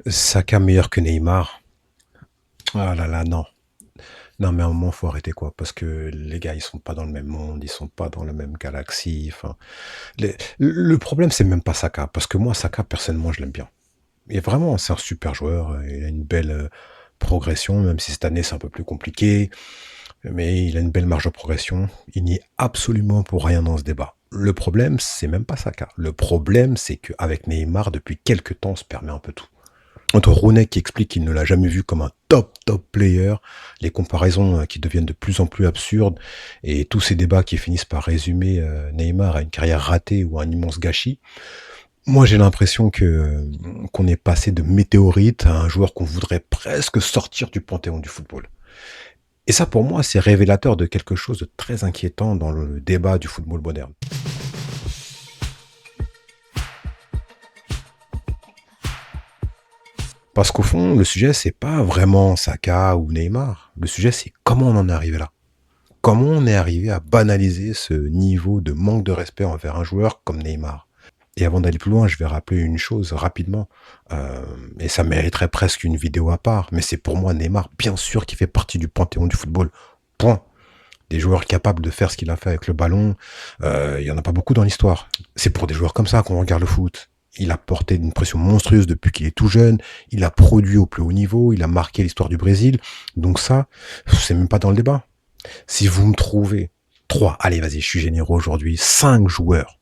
Saka meilleur que Neymar? Ah là là, non. Non, mais à un moment, faut arrêter quoi. Parce que les gars, ils sont pas dans le même monde, ils sont pas dans la même galaxie. Enfin, le problème, c'est même pas Saka. Parce que moi, Saka, personnellement, je l'aime bien. Et vraiment, c'est un super joueur. Il a une belle progression, même si cette année, c'est un peu plus compliqué. Mais il a une belle marge de progression. Il n'y est absolument pour rien dans ce débat. Le problème, c'est même pas Saka. Le problème, c'est qu'avec Neymar, depuis quelques temps, on se permet un peu tout. Entre Rooney qui explique qu'il ne l'a jamais vu comme un top player, les comparaisons qui deviennent de plus en plus absurdes et tous ces débats qui finissent par résumer Neymar à une carrière ratée ou à un immense gâchis. Moi, j'ai l'impression que qu'on est passé de météorite à un joueur qu'on voudrait presque sortir du panthéon du football. Et ça, pour moi, c'est révélateur de quelque chose de très inquiétant dans le débat du football moderne. Parce qu'au fond, le sujet, c'est pas vraiment Saka ou Neymar. Le sujet, c'est comment on en est arrivé là. Comment on est arrivé à banaliser ce niveau de manque de respect envers un joueur comme Neymar? Et avant d'aller plus loin, je vais rappeler une chose rapidement, euh, et ça mériterait presque une vidéo à part, mais c'est pour moi Neymar, bien sûr, qui fait partie du panthéon du football. Point. Des joueurs capables de faire ce qu'il a fait avec le ballon, il y en a pas beaucoup dans l'histoire. C'est pour des joueurs comme ça qu'on regarde le foot. Il a porté une pression monstrueuse depuis qu'il est tout jeune, il a produit au plus haut niveau, il a marqué l'histoire du Brésil. Donc ça, c'est même pas dans le débat. Si vous me trouvez 3, allez vas-y, je suis généreux aujourd'hui, 5 joueurs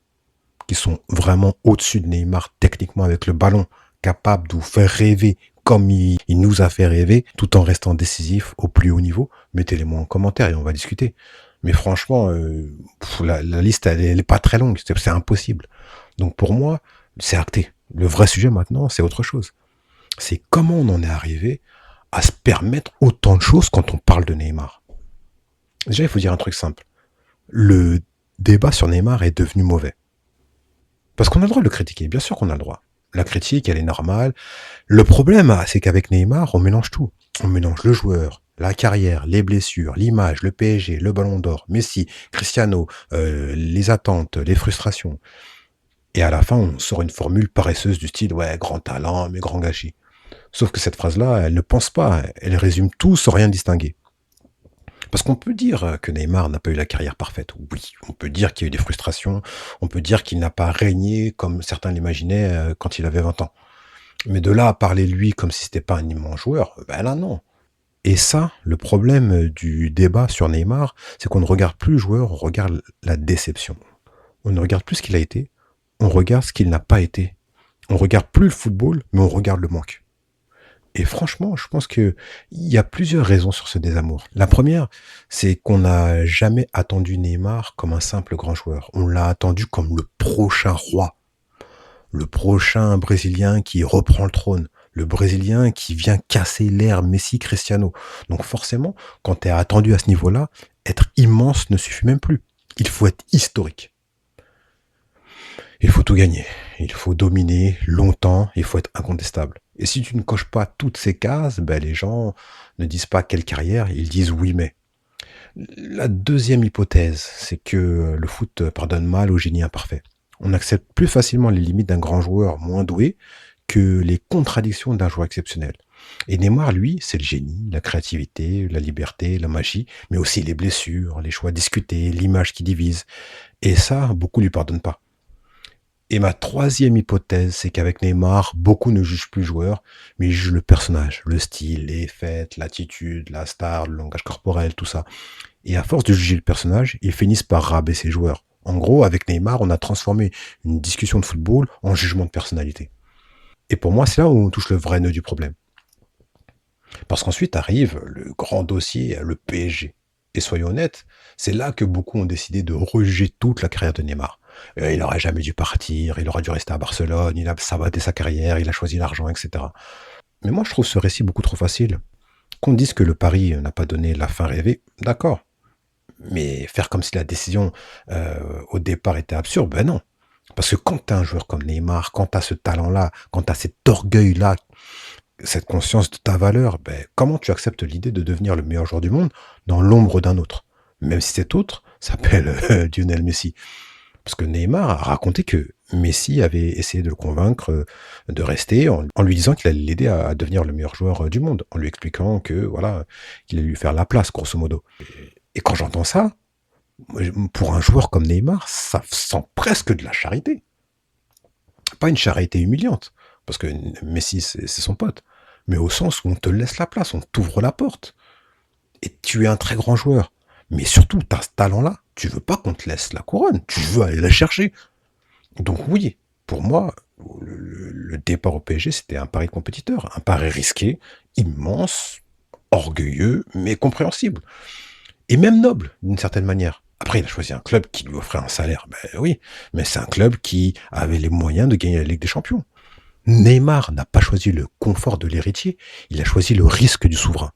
qui sont vraiment au-dessus de Neymar techniquement avec le ballon, capables de vous faire rêver comme il nous a fait rêver, tout en restant décisif au plus haut niveau, mettez-les-moi en commentaire et on va discuter. Mais franchement, la liste, elle est pas très longue, c'est impossible. Donc pour moi, c'est acté. Le vrai sujet maintenant, c'est autre chose. C'est comment on en est arrivé à se permettre autant de choses quand on parle de Neymar. Déjà, il faut dire un truc simple. Le débat sur Neymar est devenu mauvais. Parce qu'on a le droit de le critiquer, bien sûr qu'on a le droit. La critique, elle est normale. Le problème, c'est qu'avec Neymar, on mélange tout. On mélange le joueur, la carrière, les blessures, l'image, le PSG, le ballon d'or, Messi, Cristiano, les attentes, les frustrations. Et à la fin, on sort une formule paresseuse du style ouais, grand talent, mais grand gâchis. Sauf que cette phrase-là, elle ne pense pas, elle résume tout sans rien distinguer. Parce qu'on peut dire que Neymar n'a pas eu la carrière parfaite. Oui, on peut dire qu'il y a eu des frustrations, on peut dire qu'il n'a pas régné comme certains l'imaginaient quand il avait 20 ans. Mais de là à parler de lui comme si c'était pas un immense joueur, ben là non. Et ça, le problème du débat sur Neymar, c'est qu'on ne regarde plus le joueur, on regarde la déception. On ne regarde plus ce qu'il a été, on regarde ce qu'il n'a pas été. On regarde plus le football, mais on regarde le manque. Et franchement, je pense qu'il y a plusieurs raisons sur ce désamour. La première, c'est qu'on n'a jamais attendu Neymar comme un simple grand joueur. On l'a attendu comme le prochain roi, le prochain Brésilien qui reprend le trône, le Brésilien qui vient casser l'ère Messi-Cristiano. Donc forcément, quand tu es attendu à ce niveau-là, être immense ne suffit même plus. Il faut être historique. Il faut tout gagner. Il faut dominer longtemps. Il faut être incontestable. Et si tu ne coches pas toutes ces cases, ben les gens ne disent pas quelle carrière, ils disent oui mais. La deuxième hypothèse, c'est que le foot pardonne mal au génie imparfait. On accepte plus facilement les limites d'un grand joueur moins doué que les contradictions d'un joueur exceptionnel. Et Neymar, lui, c'est le génie, la créativité, la liberté, la magie, mais aussi les blessures, les choix discutés, l'image qui divise. Et ça, beaucoup lui pardonnent pas. Et ma troisième hypothèse, c'est qu'avec Neymar, beaucoup ne jugent plus le joueur, mais ils jugent le personnage, le style, les fêtes, l'attitude, la star, le langage corporel, tout ça. Et à force de juger le personnage, ils finissent par rabaisser les joueurs. En gros, avec Neymar, on a transformé une discussion de football en jugement de personnalité. Et pour moi, c'est là où on touche le vrai nœud du problème. Parce qu'ensuite arrive le grand dossier, le PSG. Et soyons honnêtes, c'est là que beaucoup ont décidé de rejuger toute la carrière de Neymar. Il n'aurait jamais dû partir, il aurait dû rester à Barcelone, il a saboté sa carrière, il a choisi l'argent, etc. Mais moi, je trouve ce récit beaucoup trop facile. Qu'on dise que le pari n'a pas donné la fin rêvée, d'accord. Mais faire comme si la décision au départ était absurde, ben non. Parce que quand tu as un joueur comme Neymar, quand tu as ce talent-là, quand tu as cet orgueil-là, cette conscience de ta valeur, ben, comment tu acceptes l'idée de devenir le meilleur joueur du monde dans l'ombre d'un autre? Même si cet autre s'appelle Lionel Messi. Parce que Neymar a raconté que Messi avait essayé de le convaincre, de rester en lui disant qu'il allait l'aider à devenir le meilleur joueur, du monde, en lui expliquant que voilà, qu'il allait lui faire la place grosso modo. Et quand j'entends ça, moi je pour un joueur comme Neymar, ça sent presque de la charité. Pas une charité humiliante, parce que Messi c'est son pote, mais au sens où on te laisse la place, on t'ouvre la porte. Et tu es un très grand joueur. Mais surtout, tu as ce talent-là, tu veux pas qu'on te laisse la couronne, tu veux aller la chercher. Donc oui, pour moi, le départ au PSG, c'était un pari de compétiteur, un pari risqué, immense, orgueilleux, mais compréhensible. Et même noble, d'une certaine manière. Après, il a choisi un club qui lui offrait un salaire, ben oui, mais c'est un club qui avait les moyens de gagner la Ligue des Champions. Neymar n'a pas choisi le confort de l'héritier, il a choisi le risque du souverain.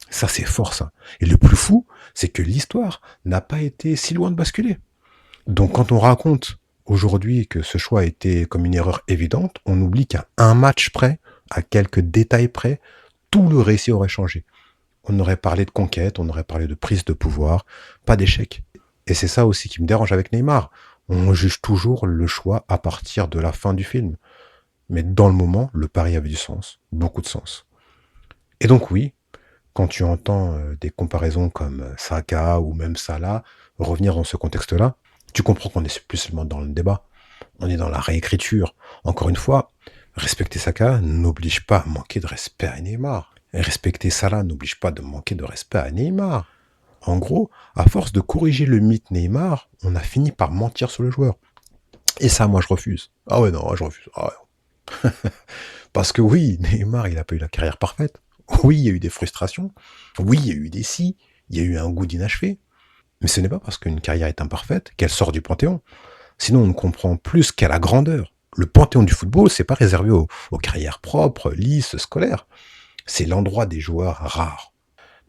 Ça, c'est fort, ça. Et le plus fou, c'est que l'histoire n'a pas été si loin de basculer. Donc quand on raconte aujourd'hui que ce choix a été comme une erreur évidente, on oublie qu'à un match près, à quelques détails près, tout le récit aurait changé. On aurait parlé de conquête, on aurait parlé de prise de pouvoir, pas d'échec. Et c'est ça aussi qui me dérange avec Neymar. On juge toujours le choix à partir de la fin du film. Mais dans le moment, le pari avait du sens, beaucoup de sens. Et donc oui, quand tu entends des comparaisons comme Saka ou même Salah revenir dans ce contexte-là, tu comprends qu'on n'est plus seulement dans le débat, on est dans la réécriture. Encore une fois, respecter Saka n'oblige pas à manquer de respect à Neymar. Et respecter Salah n'oblige pas de manquer de respect à Neymar. En gros, à force de corriger le mythe Neymar, on a fini par mentir sur le joueur. Et ça, moi, je refuse. Ah ouais, non, je refuse. Ah ouais. Parce que oui, Neymar, il n'a pas eu la carrière parfaite. Oui, il y a eu des frustrations. Oui, il y a eu des si. Il y a eu un goût d'inachevé. Mais ce n'est pas parce qu'une carrière est imparfaite qu'elle sort du panthéon. Sinon, on ne comprend plus qu'à la grandeur. Le panthéon du football, c'est pas réservé aux carrières propres, lisses, scolaires. C'est l'endroit des joueurs rares.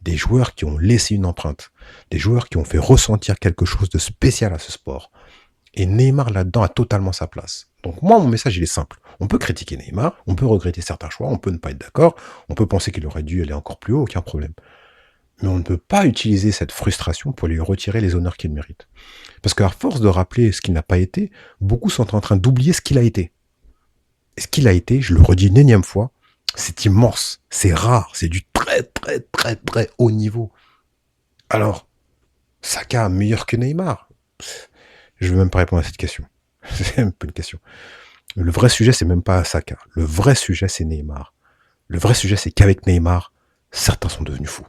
Des joueurs qui ont laissé une empreinte. Des joueurs qui ont fait ressentir quelque chose de spécial à ce sport. Et Neymar, là-dedans, a totalement sa place. Donc moi, mon message, il est simple. On peut critiquer Neymar, on peut regretter certains choix, on peut ne pas être d'accord, on peut penser qu'il aurait dû aller encore plus haut, aucun problème. Mais on ne peut pas utiliser cette frustration pour lui retirer les honneurs qu'il mérite. Parce qu'à force de rappeler ce qu'il n'a pas été, beaucoup sont en train d'oublier ce qu'il a été. Et ce qu'il a été, je le redis une énième fois, c'est immense, c'est rare, c'est du très très très très haut niveau. Alors, Saka meilleur que Neymar? Je ne veux même pas répondre à cette question. C'est un peu une question. Le vrai sujet, c'est même pas Saka. Le vrai sujet, c'est Neymar. Le vrai sujet, c'est qu'avec Neymar, certains sont devenus fous.